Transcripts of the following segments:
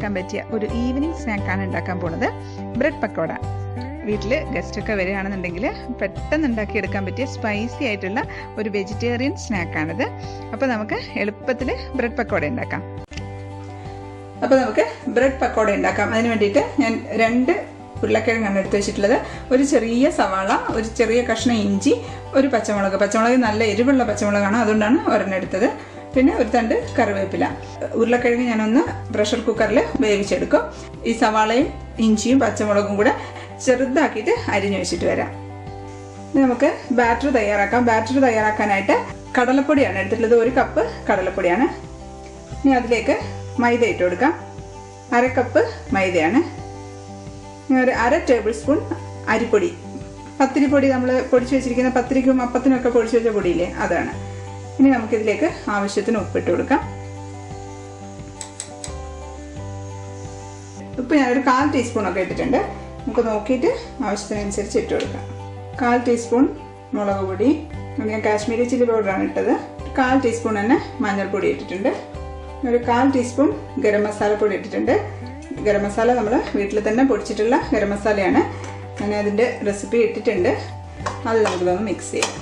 ഉണ്ടാക്കാൻ പറ്റിയ ഒരു ഈവനിങ് സ്നാക്കാണ് ഉണ്ടാക്കാൻ പോകുന്നത്. ബ്രെഡ് പക്കോട. വീട്ടിൽ ഗസ്റ്റൊക്കെ വരികയാണെന്നുണ്ടെങ്കിൽ പെട്ടെന്ന് ഉണ്ടാക്കിയെടുക്കാൻ പറ്റിയ സ്പൈസി ആയിട്ടുള്ള ഒരു വെജിറ്റേറിയൻ സ്നാക്കാണിത്. അപ്പോൾ നമുക്ക് എളുപ്പത്തിൽ ബ്രെഡ് പക്കോട ഉണ്ടാക്കാം. അപ്പോൾ നമുക്ക് ബ്രെഡ് പക്കോട ഉണ്ടാക്കാം. അതിന് വേണ്ടിയിട്ട് ഞാൻ 2 ഉരുളക്കിഴങ്ങാണ് എടുത്ത് വെച്ചിട്ടുള്ളത്. ഒരു ചെറിയ സവാള, ഒരു ചെറിയ കഷ്ണം ഇഞ്ചി, ഒരു പച്ചമുളക്. പച്ചമുളക് നല്ല എരിവുള്ള പച്ചമുളകാണ്, അതുകൊണ്ടാണ് ഒരെണ്ണം എടുത്തത്. പിന്നെ ഒരു തണ്ട് കറിവേപ്പില. ഉരുളക്കിഴങ്ങ് ഞാനൊന്ന് പ്രഷർ കുക്കറിൽ വേവിച്ചെടുക്കും. ഈ സവാളയും ഇഞ്ചിയും പച്ചമുളകും കൂടെ ചെറുതാക്കിയിട്ട് അരിഞ്ഞു വെച്ചിട്ട് വരാം. നമുക്ക് ബാറ്റർ തയ്യാറാക്കാം. ബാറ്റർ തയ്യാറാക്കാനായിട്ട് കടലപ്പൊടിയാണ് എടുത്തിട്ടുള്ളത്. 1 കപ്പ് കടലപ്പൊടിയാണ്. ഇനി അതിലേക്ക് മൈദ ഇട്ട് കൊടുക്കാം. 1/2 കപ്പ് മൈദയാണ്. ഇനി ഒരു 1/2 ടേബിൾ സ്പൂൺ അരിപ്പൊടി. പത്തിരിപ്പൊടി, നമ്മൾ പൊടിച്ചു വെച്ചിരിക്കുന്ന പത്തിരിക്കും അപ്പത്തിനും ഒക്കെ പൊടിച്ചു വെച്ച പൊടിയില്ലേ, അതാണ്. ഇനി നമുക്കിതിലേക്ക് ആവശ്യത്തിന് ഉപ്പിട്ട് കൊടുക്കാം. ഉപ്പ് ഞാനൊരു 1/4 ടീസ്പൂണൊക്കെ ഇട്ടിട്ടുണ്ട്. നമുക്ക് നോക്കിയിട്ട് ആവശ്യത്തിനനുസരിച്ച് ഇട്ട് കൊടുക്കാം. 1/4 ടീസ്പൂൺ മുളക് പൊടി, ഞാൻ കാശ്മീരി ചില്ലി പൗഡറാണ് ഇട്ടത്. 1/4 ടീസ്പൂൺ തന്നെ മഞ്ഞൾപ്പൊടി ഇട്ടിട്ടുണ്ട്. ഒരു 1/4 ടീസ്പൂൺ ഗരം മസാല പൊടി ഇട്ടിട്ടുണ്ട്. ഗരം മസാല നമ്മൾ വീട്ടിൽ തന്നെ പൊടിച്ചിട്ടുള്ള ഗരം മസാലയാണ്. ഞാൻ അതിൻ്റെ റെസിപ്പി ഇട്ടിട്ടുണ്ട്. അത് നമുക്കിതൊന്ന് മിക്സ് ചെയ്യാം.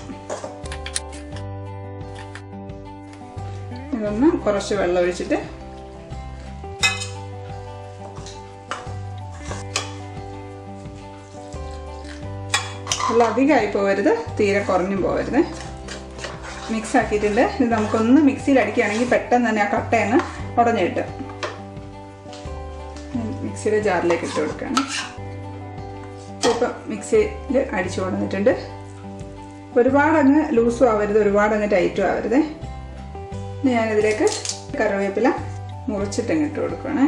ഇതൊന്ന് കുറച്ച് വെള്ളം ഒഴിച്ചിട്ട് വെള്ളം അധികമായി പോകരുത്, തീരെ കുറഞ്ഞും പോകരുത്. മിക്സ് ആക്കിയിട്ടുണ്ട്. ഇത് നമുക്കൊന്ന് മിക്സിയിൽ അടിക്കുകയാണെങ്കിൽ പെട്ടെന്ന് തന്നെ ആ കട്ടയങ്ങ് ഉടഞ്ഞു കിട്ടും. മിക്സിയുടെ ജാറിലേക്ക് ഇട്ട് കൊടുക്കുകയാണ്. ഇപ്പം മിക്സിയിൽ അടിച്ചു കൊണ്ടുവന്നിട്ടുണ്ട്. ഒരുപാടങ്ങ് ലൂസും ആവരുത്, ഒരുപാടങ്ങ് ടൈറ്റും ആവരുത്. ഞാനിതിലേക്ക് കറിവേപ്പില മുറിച്ചിട്ടങ്ങ് ഇട്ട് കൊടുക്കുകയാണ്.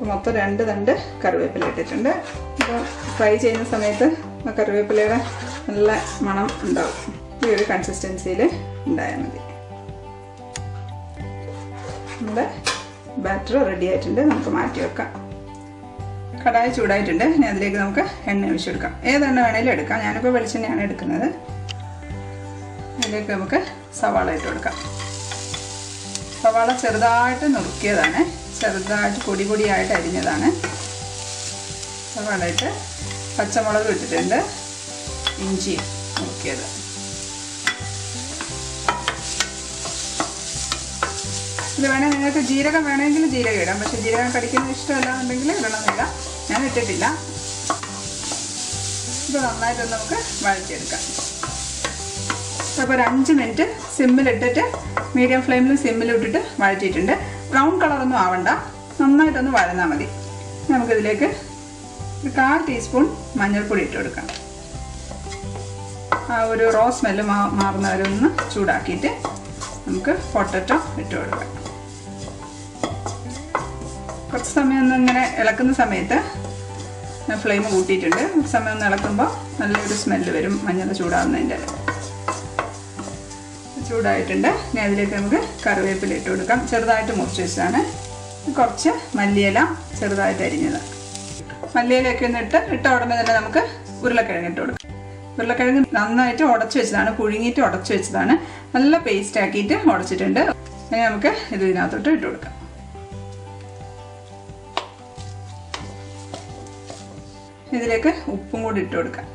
മൊത്തം 2 തണ്ട് കറിവേപ്പില ഇട്ടിട്ടുണ്ട്. അപ്പോൾ ഫ്രൈ ചെയ്യുന്ന സമയത്ത് കറിവേപ്പിലയുടെ നല്ല മണം ഉണ്ടാവും. ഈ ഒരു കൺസിസ്റ്റൻസിയിൽ ഉണ്ടായാൽ മതി. നമ്മുടെ ബാറ്റർ റെഡി ആയിട്ടുണ്ട്. നമുക്ക് മാറ്റി വെക്കാം. കടായി ചൂടായിട്ടുണ്ട്. ഇനി അതിലേക്ക് നമുക്ക് എണ്ണ ഒഴിച്ചെടുക്കാം. ഏതെണ്ണ വേണേലും എടുക്കാം. ഞാനിപ്പോൾ വെളിച്ചെണ്ണയാണ് എടുക്കുന്നത്. അതിലേക്ക് നമുക്ക് സവാള ഇട്ട് കൊടുക്കാം. സവാള ചെറുതായിട്ട് നുറുക്കിയതാണ്, ചെറുതായിട്ട് പൊടി പൊടിയായിട്ട് അരിഞ്ഞതാണ്. സവാള ഇട്ട് പച്ചമുളക് ഇട്ടിട്ടുണ്ട്, ഇഞ്ചി നുറുക്കിയത്. ഇത് വേണേൽ നിങ്ങൾക്ക് ജീരകം വേണമെങ്കിൽ ജീരകം ഇടാം. പക്ഷെ ജീരകം കടിക്കുന്നത് ഇഷ്ടമല്ലാന്നുണ്ടെങ്കിൽ ഇടണമെന്നില്ല. ഞാൻ ഇട്ടിട്ടില്ല. ഇത് നന്നായിട്ടൊന്ന് നമുക്ക് വഴറ്റിയെടുക്കാം. അപ്പോൾ ഒരു 5 മിനിറ്റ് സിമ്മിലിട്ടിട്ട്, മീഡിയം ഫ്ലെയിമിൽ സിമ്മിലിട്ടിട്ട് വഴറ്റിയിട്ടുണ്ട്. ബ്രൗൺ കളറൊന്നും ആവണ്ട, നന്നായിട്ടൊന്ന് വഴന്നാൽ മതി. നമുക്കിതിലേക്ക് ഒരു 1/4 ടീസ്പൂൺ മഞ്ഞൾപ്പൊടി ഇട്ട് കൊടുക്കാം. ആ ഒരു റോ സ്മെല്ല് മാറുന്നവരൊന്ന് ചൂടാക്കിയിട്ട് നമുക്ക് പൊട്ടറ്റോ ഇട്ട് കൊടുക്കാം. കുറച്ച് സമയം ഒന്ന് ഇങ്ങനെ ഇളക്കുന്ന സമയത്ത് ഞാൻ ഫ്ലെയിം കൂട്ടിയിട്ടുണ്ട്. സമയം ഒന്ന് ഇളക്കുമ്പോൾ നല്ലൊരു സ്മെല്ല് വരും മഞ്ഞൾ ചൂടാവുന്നതിൻ്റെ. ചൂടായിട്ടുണ്ട്. ഇനി അതിലേക്ക് നമുക്ക് കറിവേപ്പില ഇട്ട് കൊടുക്കാം. ചെറുതായിട്ട് മുറിച്ച് വെച്ചതാണ്. കുറച്ച് മല്ലിയില ചെറുതായിട്ട് അരിഞ്ഞത്. മല്ലിയിലയൊക്കെ ഒന്ന് ഇട്ട ഉടനെ തന്നെ നമുക്ക് ഉരുളക്കിഴങ്ങ് ഇട്ട് കൊടുക്കാം. ഉരുളക്കിഴങ്ങ് നന്നായിട്ട് ഉടച്ചു വെച്ചതാണ്, പുഴുങ്ങിയിട്ട് ഉടച്ചു വെച്ചതാണ്. നല്ല പേസ്റ്റ് ആക്കിയിട്ട് ഉടച്ചിട്ടുണ്ട്. ഇനി നമുക്ക് ഇത് ഇതിനകത്തോട്ട് ഇട്ട് കൊടുക്കാം. ഇതിലേക്ക് ഉപ്പും കൂടി ഇട്ട് കൊടുക്കാം.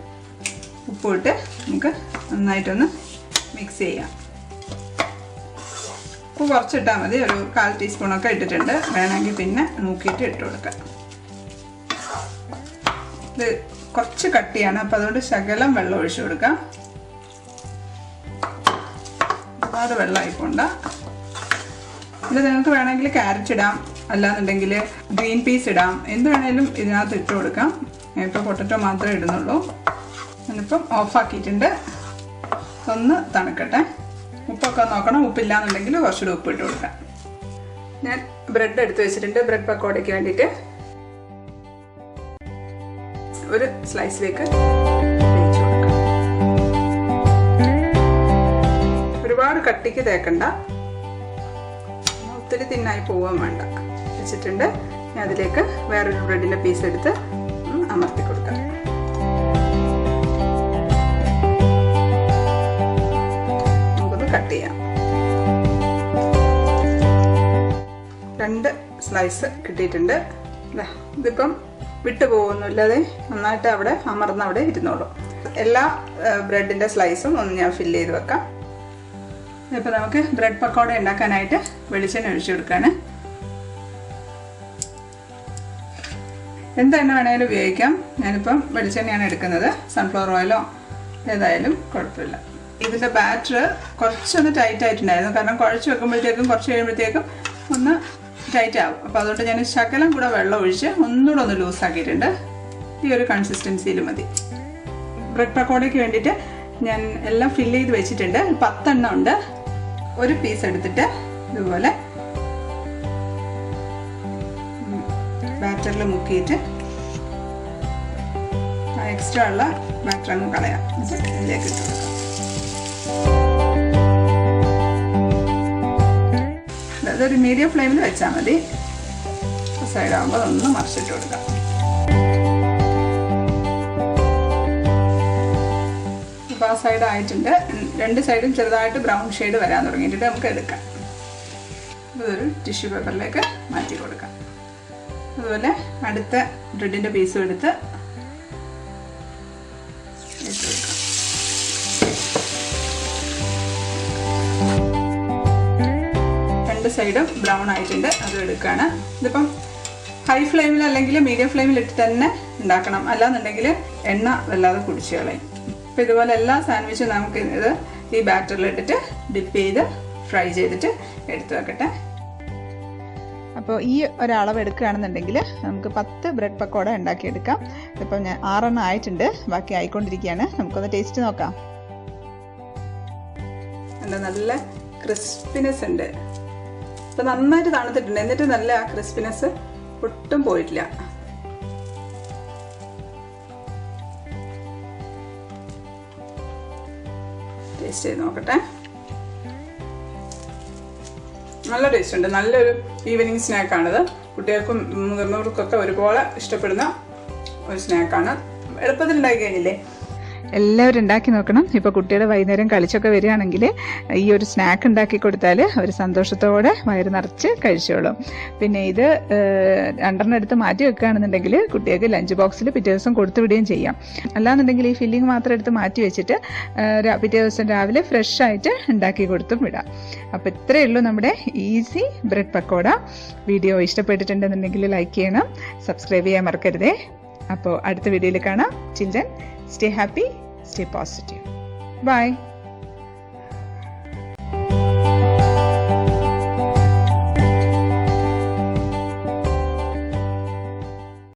ഉപ്പും ഇട്ട് നമുക്ക് നന്നായിട്ടൊന്ന് മിക്സ് ചെയ്യാം. ഉപ്പ് കുറച്ചിട്ടാൽ മതി. ഒരു 1/4 ടീസ്പൂണൊക്കെ ഇട്ടിട്ടുണ്ട്. വേണമെങ്കിൽ പിന്നെ നോക്കിയിട്ട് ഇട്ട് കൊടുക്കാം. ഇത് കുറച്ച് കട്ടിയാണ്, അപ്പോൾ അതുകൊണ്ട് ശകലം വെള്ളം ഒഴിച്ചു കൊടുക്കാം. ഒരുപാട് വെള്ളമായിപ്പോണ്ട. ഇത് നിങ്ങൾക്ക് വേണമെങ്കിൽ ക്യാരറ്റ് ഇടാം, അല്ലാന്നുണ്ടെങ്കിൽ ഗ്രീൻ പീസ് ഇടാം. എന്ത് വേണേലും ഇതിനകത്ത് ഇട്ട് കൊടുക്കാം. ഇപ്പോൾ പൊട്ടറ്റോ മാത്രമേ ഇടുന്നുള്ളൂ. ഞാനിപ്പം ഓഫാക്കിയിട്ടുണ്ട്. ഒന്ന് തണുക്കട്ടെ. ഉപ്പൊക്കെ നോക്കണം. ഉപ്പില്ലാന്നുണ്ടെങ്കിൽ കുറച്ചുകൂടി ഉപ്പ് ഇട്ട് കൊടുക്കാം. ഞാൻ ബ്രെഡ് എടുത്ത് വെച്ചിട്ടുണ്ട് ബ്രെഡ് പക്കോടയ്ക്ക് വേണ്ടിയിട്ട്. ഒരു സ്ലൈസിലേക്ക് തേച്ച് കൊടുക്കാം. ഒരുപാട് കട്ടിക്ക് തേക്കണ്ട, ഒത്തിരി തിന്നായി പോവാൻ വേണ്ട. വെച്ചിട്ടുണ്ട്. ഞാൻ അതിലേക്ക് വേറൊരു ബ്രെഡിൻ്റെ പീസ് എടുത്ത് അമർത്തി കൊടുക്കാം. നമുക്കൊന്ന് കട്ട് ചെയ്യാം. 2 സ്ലൈസ് കിട്ടിയിട്ടുണ്ട്. ഇതിപ്പം വിട്ടു പോകുന്നില്ലാതെ നന്നായിട്ട് അവിടെ അമർന്ന് അവിടെ ഇരുന്നോളൂ. എല്ലാ ബ്രെഡിൻ്റെ സ്ലൈസും ഒന്ന് ഞാൻ ഫില്ല് ചെയ്ത് വെക്കാം. ഇപ്പോൾ നമുക്ക് ബ്രെഡ് പക്കോട ഉണ്ടാക്കാനായിട്ട് വെളിച്ചെണ്ണ ഒഴിച്ചു കൊടുക്കുകയാണ്. എന്തെണ്ണ വേണമെങ്കിലും ഉപയോഗിക്കാം. ഞാനിപ്പം വെളിച്ചെണ്ണയാണ് എടുക്കുന്നത്. സൺഫ്ലവർ ഓയിലോ ഏതായാലും കുഴപ്പമില്ല. ഇതിൻ്റെ ബാറ്റർ കുറച്ചൊന്ന് ടൈറ്റ് ആയിട്ടുണ്ടായിരുന്നു. കാരണം കുഴച്ച് വെക്കുമ്പോഴത്തേക്കും കുറച്ച് കഴിയുമ്പോഴത്തേക്കും ഒന്ന് ടൈറ്റ് ആവും. അപ്പോൾ അതുകൊണ്ട് ഞാൻ ശകലം കൂടെ വെള്ളം ഒഴിച്ച് ഒന്നുകൂടെ ഒന്ന് ലൂസാക്കിയിട്ടുണ്ട്. ഈ ഒരു കൺസിസ്റ്റൻസിയിൽ മതി. ബ്രെഡ് പക്കോടയ്ക്ക് വേണ്ടിയിട്ട് ഞാൻ എല്ലാം ഫില്ല് ചെയ്ത് വെച്ചിട്ടുണ്ട്. 10 എണ്ണം ഉണ്ട്. ഒരു പീസ് എടുത്തിട്ട് ഇതുപോലെ ബാറ്ററിൽ മുക്കിയിട്ട് എക്സ്ട്രാ ഉള്ള ബാറ്റർ അങ്ങ് കളയാം. ഇതിലേക്ക് ഇട്ട് കൊടുക്കാം. അതൊരു മീഡിയം ഫ്ലെയിമിൽ വെച്ചാൽ മതി. സൈഡാകുമ്പോൾ ഒന്ന് മറിച്ചിട്ട് കൊടുക്കാം. ഇപ്പോൾ ആ സൈഡ് ആയിട്ടുണ്ട്. 2 സൈഡും ചെറുതായിട്ട് ബ്രൗൺ ഷെയ്ഡ് വരാൻ തുടങ്ങിയിട്ട് നമുക്ക് എടുക്കാം. ഇതൊരു ടിഷ്യൂ പേപ്പറിലേക്ക് മാറ്റി കൊടുക്കാം. അതുപോലെ അടുത്ത ബ്രെഡിൻ്റെ പീസും എടുത്ത് ഇട്ട് കൊടുക്കാം. രണ്ട് സൈഡും ബ്രൗൺ ആയിട്ടുണ്ട്. അതും എടുക്കുകയാണ്. ഇതിപ്പം ഹൈ ഫ്ലെയിമിൽ അല്ലെങ്കിൽ മീഡിയം ഫ്ലെയിമിൽ ഇട്ട് തന്നെ ഉണ്ടാക്കണം. അല്ലാന്നുണ്ടെങ്കിൽ എണ്ണ വല്ലാതെ കുടിച്ച് കളയും. അപ്പോൾ ഇതുപോലെ എല്ലാ സാൻഡ്വിച്ചും നമുക്ക് ഇത് ഈ ബാറ്ററിൽ ഇട്ടിട്ട് ഡിപ്പ് ചെയ്ത് ഫ്രൈ ചെയ്തിട്ട് എടുത്ത് വെക്കട്ടെ. അപ്പോൾ ഈ ഒരളവ് എടുക്കുകയാണെന്നുണ്ടെങ്കിൽ നമുക്ക് 10 ബ്രെഡ് പക്കോട ഉണ്ടാക്കിയെടുക്കാം. ഇപ്പം ഞാൻ 6 എണ്ണം ആയിട്ടുണ്ട്. ബാക്കി ആയിക്കൊണ്ടിരിക്കുകയാണ്. നമുക്കൊന്ന് ടേസ്റ്റ് നോക്കാം. നല്ല ക്രിസ്പിനെസ് ഉണ്ട്. ഇപ്പം നന്നായിട്ട് തണുത്തിട്ടുണ്ട്. എന്നിട്ട് നല്ല ആ ക്രിസ്പിനെസ് ഒട്ടും പോയിട്ടില്ല. ടേസ്റ്റ് ചെയ്ത് നോക്കട്ടെ. നല്ല ടേസ്റ്റ് ഉണ്ട്. നല്ലൊരു ഈവനിങ് സ്നാക്കാണിത്. കുട്ടികൾക്കും മുതിർന്നവർക്കൊക്കെ ഒരുപോലെ ഇഷ്ടപ്പെടുന്ന ഒരു സ്നാക്കാണ്. എളുപ്പത്തിൽ ഉണ്ടാക്കി കഴിഞ്ഞില്ലേ? എല്ലാവരും ഉണ്ടാക്കി നോക്കണം. ഇപ്പോൾ കുട്ടികൾ വൈകുന്നേരം കളിച്ചൊക്കെ വരികയാണെങ്കിൽ ഈ ഒരു സ്നാക്ക് ഉണ്ടാക്കി കൊടുത്താൽ അവർ സന്തോഷത്തോടെ വയറ് നിറച്ച് കഴിച്ചോളും. പിന്നെ ഇത് 2 എടുത്ത് മാറ്റി വെക്കുകയാണെന്നുണ്ടെങ്കിൽ കുട്ടികൾക്ക് ലഞ്ച് ബോക്സിൽ പിറ്റേ ദിവസം കൊടുത്തു വിടുകയും ചെയ്യാം. അല്ലാന്നുണ്ടെങ്കിൽ ഈ ഫില്ലിങ് മാത്രം എടുത്ത് മാറ്റി വെച്ചിട്ട് പിറ്റേ ദിവസം രാവിലെ ഫ്രഷ് ആയിട്ട് ഉണ്ടാക്കി കൊടുത്തും വിടാം. അപ്പോൾ ഇത്രയേ ഉള്ളൂ നമ്മുടെ ഈസി ബ്രെഡ് പക്കോട. വീഡിയോ ഇഷ്ടപ്പെട്ടിട്ടുണ്ടെന്നുണ്ടെങ്കിൽ ലൈക്ക് ചെയ്യണം, സബ്സ്ക്രൈബ് ചെയ്യാൻ മറക്കരുതേ. അപ്പോൾ അടുത്ത വീഡിയോയിൽ കാണാം. Children, stay happy, stay positive. Bye.